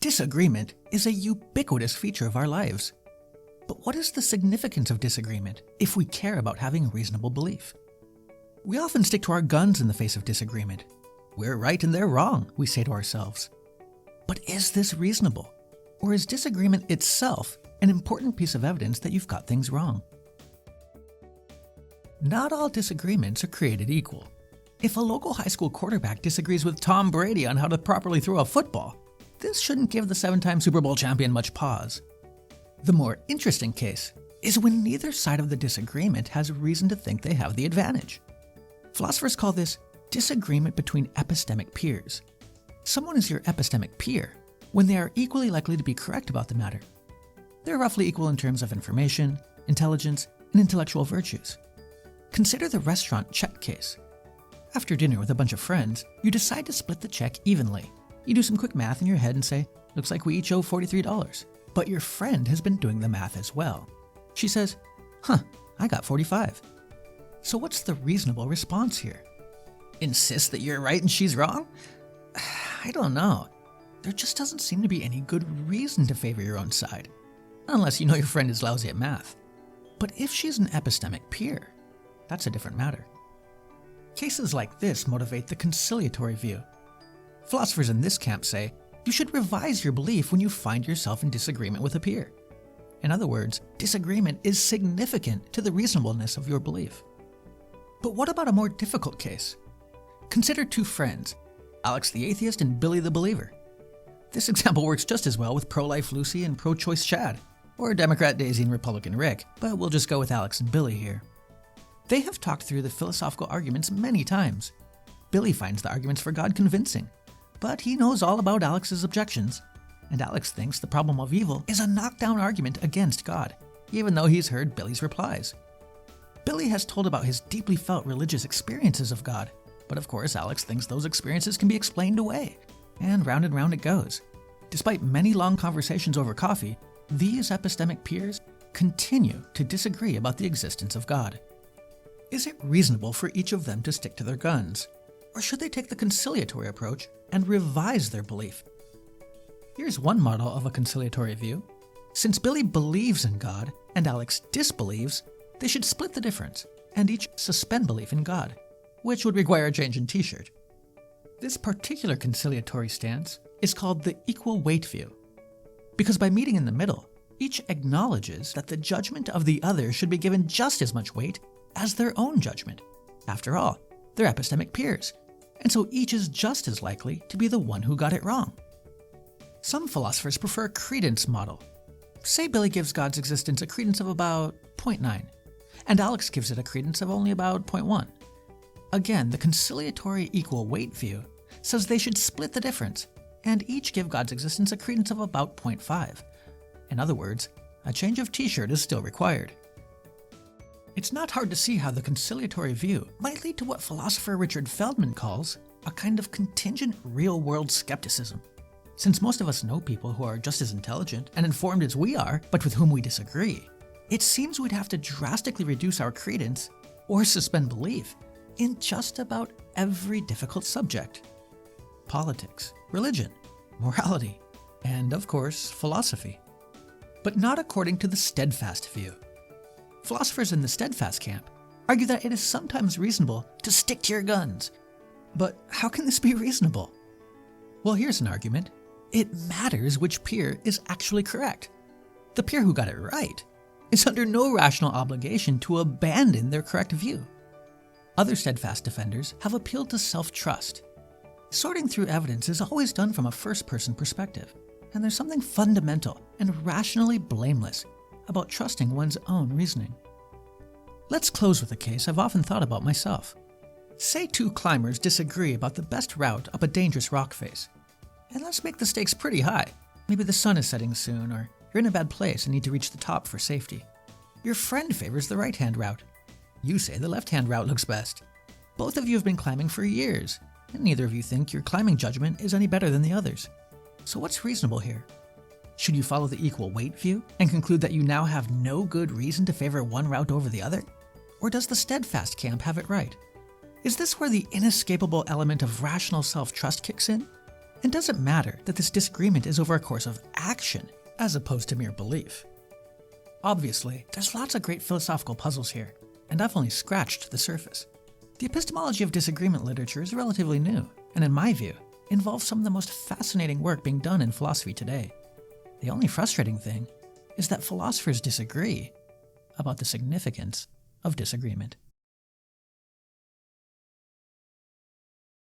Disagreement is a ubiquitous feature of our lives. But what is the significance of disagreement if we care about having reasonable belief? We often stick to our guns in the face of disagreement. We're right and they're wrong, we say to ourselves. But is this reasonable? Or is disagreement itself an important piece of evidence that you've got things wrong? Not all disagreements are created equal. If a local high school quarterback disagrees with Tom Brady on how to properly throw a football, this shouldn't give the 7-time Super Bowl champion much pause. The more interesting case is when neither side of the disagreement has reason to think they have the advantage. Philosophers call this disagreement between epistemic peers. Someone is your epistemic peer when they are equally likely to be correct about the matter. They're roughly equal in terms of information, intelligence, and intellectual virtues. Consider the restaurant check case. After dinner with a bunch of friends, you decide to split the check evenly. You do some quick math in your head and say, looks like we each owe $43. But your friend has been doing the math as well. She says, I got 45. So what's the reasonable response here? Insist that you're right and she's wrong? I don't know. There just doesn't seem to be any good reason to favor your own side, unless you know your friend is lousy at math. But if she's an epistemic peer, that's a different matter. Cases like this motivate the conciliatory view. Philosophers in this camp say you should revise your belief when you find yourself in disagreement with a peer. In other words, disagreement is significant to the reasonableness of your belief. But what about a more difficult case? Consider two friends, Alex the atheist and Billy the believer. This example works just as well with pro-life Lucy and pro-choice Chad, or Democrat Daisy and Republican Rick, but we'll just go with Alex and Billy here. They have talked through the philosophical arguments many times. Billy finds the arguments for God convincing, but he knows all about Alex's objections, and Alex thinks the problem of evil is a knockdown argument against God, even though he's heard Billy's replies. Billy has told about his deeply felt religious experiences of God, but of course Alex thinks those experiences can be explained away, and round it goes. Despite many long conversations over coffee, these epistemic peers continue to disagree about the existence of God. Is it reasonable for each of them to stick to their guns, or should they take the conciliatory approach and revise their belief? Here's one model of a conciliatory view. Since Billy believes in God and Alex disbelieves, they should split the difference and each suspend belief in God, which would require a change in t-shirt. This particular conciliatory stance is called the equal weight view, because by meeting in the middle, each acknowledges that the judgment of the other should be given just as much weight as their own judgment. After all, they're epistemic peers, and so each is just as likely to be the one who got it wrong. Some philosophers prefer a credence model. Say Billy gives God's existence a credence of about 0.9, and Alex gives it a credence of only about 0.1. Again, the conciliatory equal weight view says they should split the difference, and each give God's existence a credence of about 0.5. In other words, a change of t-shirt is still required. It's not hard to see how the conciliatory view might lead to what philosopher Richard Feldman calls a kind of contingent real-world skepticism. Since most of us know people who are just as intelligent and informed as we are, but with whom we disagree, it seems we'd have to drastically reduce our credence or suspend belief in just about every difficult subject. Politics, religion, morality, and of course, philosophy. But not according to the Steadfast View. Philosophers in the Steadfast camp argue that it is sometimes reasonable to stick to your guns. But how can this be reasonable? Well, here's an argument. It matters which peer is actually correct. The peer who got it right is under no rational obligation to abandon their correct view. Other steadfast defenders have appealed to self-trust. Sorting through evidence is always done from a first-person perspective, and there's something fundamental and rationally blameless about trusting one's own reasoning. Let's close with a case I've often thought about myself. Say two climbers disagree about the best route up a dangerous rock face. And let's make the stakes pretty high. Maybe the sun is setting soon, or you're in a bad place and need to reach the top for safety. Your friend favors the right-hand route. You say the left-hand route looks best. Both of you have been climbing for years, and neither of you think your climbing judgment is any better than the others. So what's reasonable here? Should you follow the equal weight view and conclude that you now have no good reason to favor one route over the other? Or does the steadfast camp have it right? Is this where the inescapable element of rational self-trust kicks in? And does it matter that this disagreement is over a course of action as opposed to mere belief? Obviously, there's lots of great philosophical puzzles here, and I've only scratched the surface. The epistemology of disagreement literature is relatively new, and in my view, involves some of the most fascinating work being done in philosophy today. The only frustrating thing is that philosophers disagree about the significance of disagreement.